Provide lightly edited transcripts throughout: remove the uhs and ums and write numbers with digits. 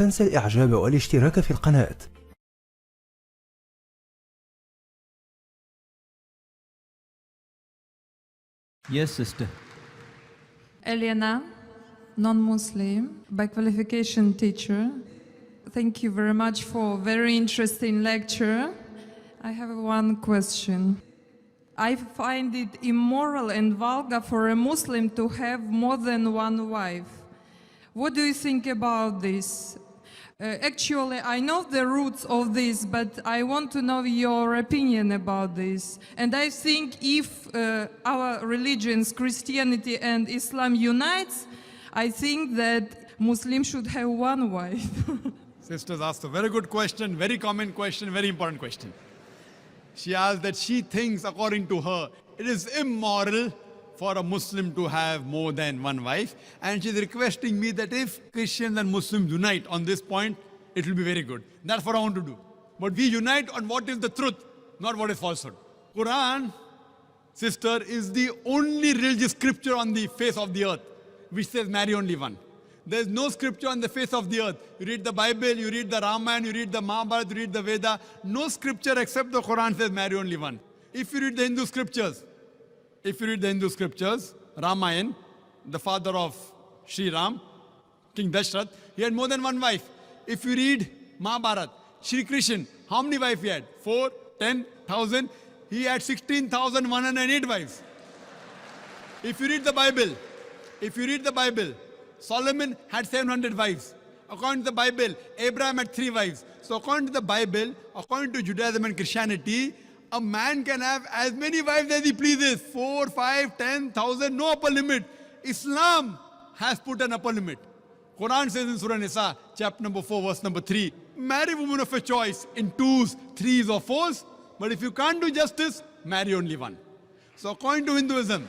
تنسى الإعجاب والاشتراك في القناة. Yes, sister. Elena, non-Muslim, by qualification teacher. Thank you very much for very interesting lecture. I have one question. I find it immoral and vulgar for a Muslim to have more than one wife. What do you think about this? Actually, I know the roots of this, but I want to know your opinion about this. And I think if our religions, Christianity and Islam unites, I think that Muslims should have one wife. Sisters asked a very good question, very common question, very important question. She asked that she thinks, according to her, it is immoral for a Muslim to have more than one wife. And she's requesting me that if Christians and Muslims unite on this point, it will be very good. That's what I want to do. But we unite on what is the truth, not what is falsehood. Quran, sister, is the only religious scripture on the face of the earth which says marry only one. There's no scripture on the face of the earth. You read the Bible, you read the Ramayana, you read the Mahabharata, you read the Veda. No scripture except the Quran says marry only one. If you read the Hindu scriptures, Ramayana, the father of Sri Ram, King Dashrath, he had more than one wife. If you read Mahabharata, Sri Krishna, how many wives he had? 4, 10,000. He had 16,108 wives. If you read the Bible, Solomon had 700 wives. According to the Bible, Abraham had 3 wives. So according to the Bible, according to Judaism and Christianity, a man can have as many wives as he pleases. 4, 5, 10,000, no upper limit. Islam has put an upper limit. Quran says in Surah Nisa, chapter number 4, verse number 3, marry women of your choice in 2s, 3s or 4s. But if you can't do justice, marry only one. So according to Hinduism,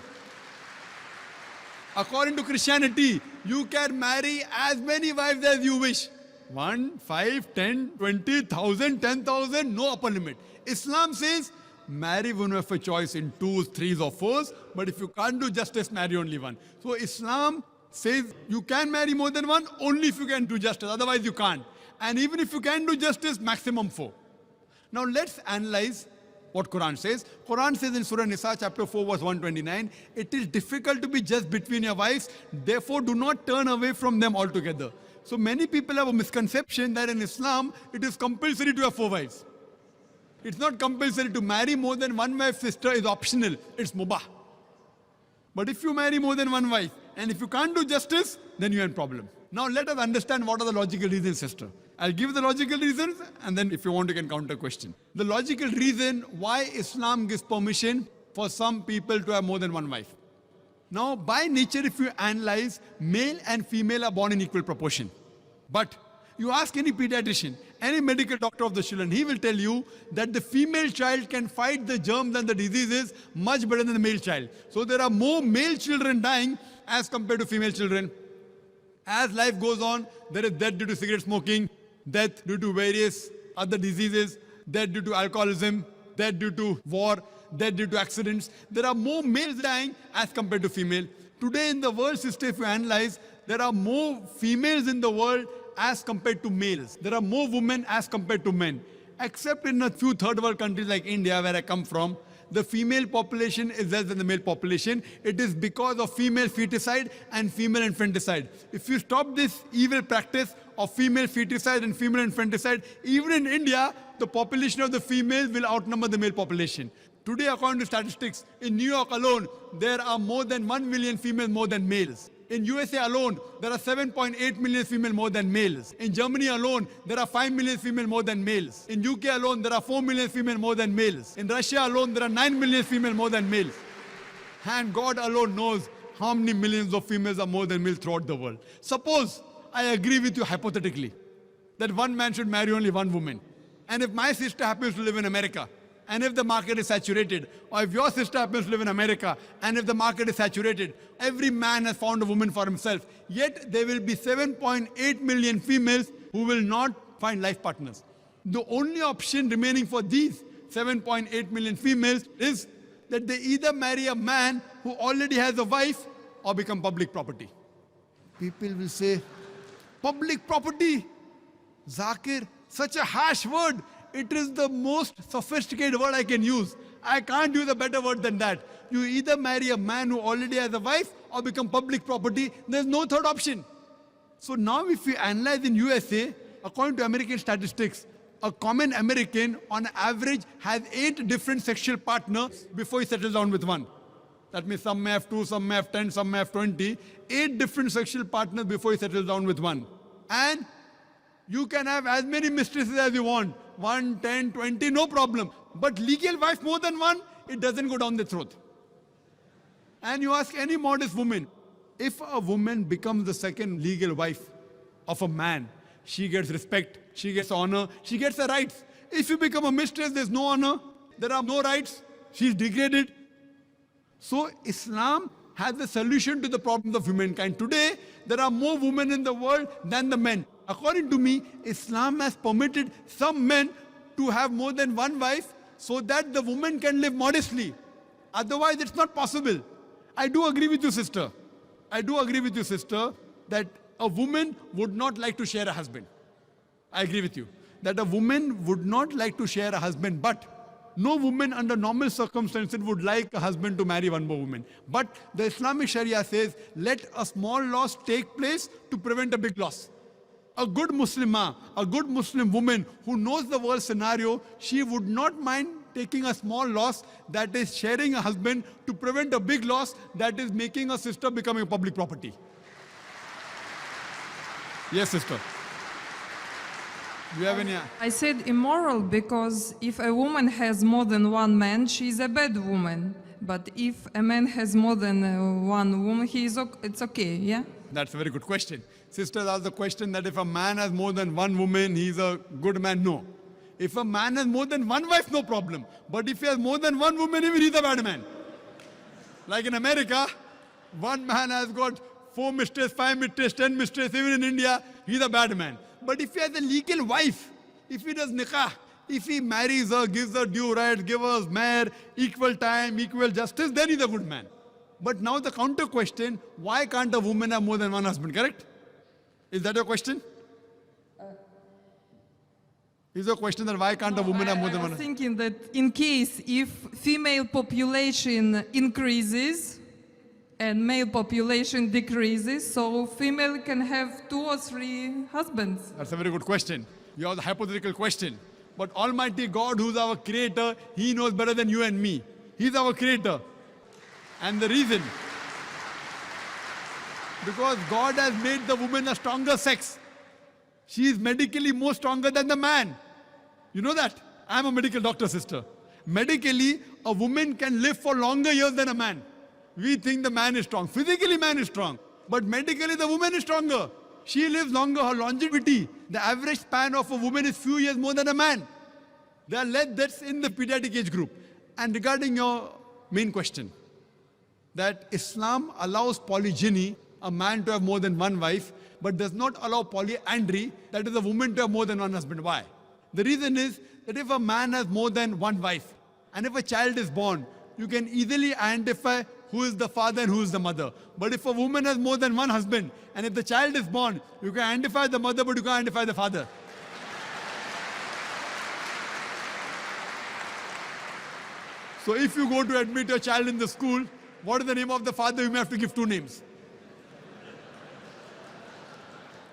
according to Christianity, you can marry as many wives as you wish. 1, 5, 10, 20,000, 10,000, no upper limit. Islam says, marry women of your choice in 2s, 3s or 4s, but if you can't do justice, marry only one. So Islam says you can marry more than one only if you can do justice, otherwise you can't. And even if you can do justice, maximum 4. Now let's analyze what Quran says. Quran says in Surah Nisa, chapter 4, verse 129, it is difficult to be just between your wives, therefore do not turn away from them altogether. So many people have a misconception that in Islam, it is compulsory to have 4 wives. It's not compulsory. To marry more than one wife, sister, is optional. It's mubah. But if you marry more than one wife, and if you can't do justice, then you have a problem. Now let us understand what are the logical reasons, sister. I'll give the logical reasons, and then if you want, you can counter question. The logical reason why Islam gives permission for some people to have more than one wife. Now, by nature, if you analyze, male and female are born in equal proportion. But you ask any pediatrician, any medical doctor of the children, he will tell you that the female child can fight the germs and the diseases much better than the male child. So there are more male children dying as compared to female children. As life goes on, there is death due to cigarette smoking, death due to various other diseases, death due to alcoholism, death due to war, death due to accidents. There are more males dying as compared to female. Today in the world system, if you analyze, there are more females in the world as compared to males. There are more women as compared to men. Except in a few third world countries like India, where I come from, the female population is less than the male population. It is because of female feticide and female infanticide. If you stop this evil practice of female feticide and female infanticide, even in India, the population of the females will outnumber the male population. Today, according to statistics, in New York alone, there are more than 1 million females more than males. In USA alone, there are 7.8 million females more than males. In Germany alone, there are 5 million females more than males. In UK alone, there are 4 million females more than males. In Russia alone, there are 9 million females more than males. And God alone knows how many millions of females are more than males throughout the world. Suppose I agree with you hypothetically that one man should marry only one woman. And if my sister happens to live in America, and if the market is saturated, or if your sister happens to live in America, and if the market is saturated, every man has found a woman for himself. Yet there will be 7.8 million females who will not find life partners. The only option remaining for these 7.8 million females is that they either marry a man who already has a wife or become public property. People will say, public property? Zakir, such a harsh word. It is the most sophisticated word I can use. I can't use a better word than that. You either marry a man who already has a wife or become public property. There's no third option. So now if we analyze in USA, according to American statistics, a common American on average has 8 different sexual partners before he settles down with one. That means some may have 2, some may have 10, some may have 20. 8 different sexual partners before he settles down with one. And you can have as many mistresses as you want. 1, 10, 20, no problem. But legal wife more than one, it doesn't go down the throat. And you ask any modest woman, if a woman becomes the second legal wife of a man, she gets respect, she gets honor, she gets the rights. If you become a mistress, there's no honor, there are no rights, she's degraded. So Islam has the solution to the problems of humankind. Today, there are more women in the world than the men. According to me, Islam has permitted some men to have more than one wife so that the woman can live modestly. Otherwise, it's not possible. I do agree with you, sister. I do agree with you, sister, that a woman would not like to share a husband. I agree with you. That a woman would not like to share a husband, but no woman under normal circumstances would like a husband to marry one more woman. But the Islamic Sharia says, let a small loss take place to prevent a big loss. A good Muslimah, a good Muslim woman who knows the world scenario, she would not mind taking a small loss, that is sharing a husband, to prevent a big loss, that is making a sister becoming a public property. Yes, sister. Do you have any? I said immoral because if a woman has more than one man, she's a bad woman. But if a man has more than one woman, it's okay, yeah? That's a very good question. Sisters asked the question that if a man has more than one woman, he's a good man. No. If a man has more than one wife, no problem. But if he has more than one woman, even he's a bad man. Like in America, one man has got 4 mistresses, 5 mistresses, 10 mistresses. Even in India, he's a bad man. But if he has a legal wife, if he does nikah, if he marries her, gives her due rights, gives her mahr, equal time, equal justice, then he's a good man. But now the counter question, why can't a woman have more than one husband, correct? Is that your question? Is your question that why can't a woman have more than one I was husband? thinking that in case if female population increases and male population decreases, so female can have 2 or 3 husbands. That's a very good question. You have the hypothetical question. But Almighty God, who's our creator, He knows better than you and me. He's our creator. And the reason, because God has made the woman a stronger sex. She is medically more stronger than the man. You know that? I'm a medical doctor, sister. Medically, a woman can live for longer years than a man. We think the man is strong. Physically, man is strong. But medically, the woman is stronger. She lives longer. Her longevity, the average span of a woman is few years more than a man. There are less deaths in the pediatric age group. And regarding your main question, that Islam allows polygyny, a man to have more than one wife, but does not allow polyandry, that is a woman to have more than one husband. Why? The reason is that if a man has more than one wife, and if a child is born, you can easily identify who is the father and who is the mother. But if a woman has more than one husband, and if the child is born, you can identify the mother, but you can't identify the father. So if you go to admit your child in the school, what is the name of the father? You may have to give 2 names.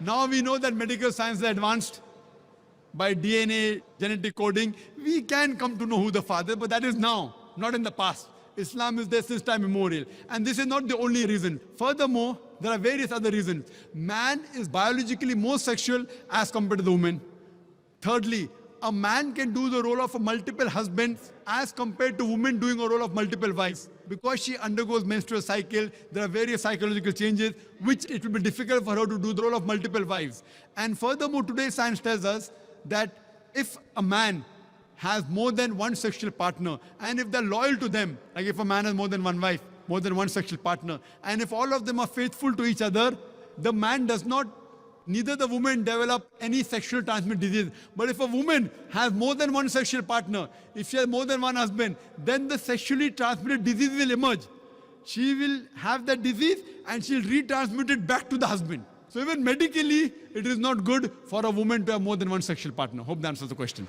Now we know that medical science is advanced. By DNA, genetic coding, we can come to know who the father is, but that is now, not in the past. Islam is there since time immemorial. And this is not the only reason. Furthermore, there are various other reasons. Man is biologically more sexual as compared to the woman. Thirdly, a man can do the role of a multiple husband as compared to women doing a role of multiple wives. Because she undergoes menstrual cycle, there are various psychological changes which it will be difficult for her to do the role of multiple wives. And furthermore, today's science tells us that if a man has more than one sexual partner, and if they're loyal to them, like if a man has more than one wife, more than one sexual partner, and if all of them are faithful to each other, the man does not, neither the woman develop any sexual transmitted disease. But if a woman has more than one sexual partner, if she has more than one husband, then the sexually transmitted disease will emerge. She will have that disease and she'll retransmit it back to the husband. So even medically, it is not good for a woman to have more than one sexual partner. Hope that answers the question.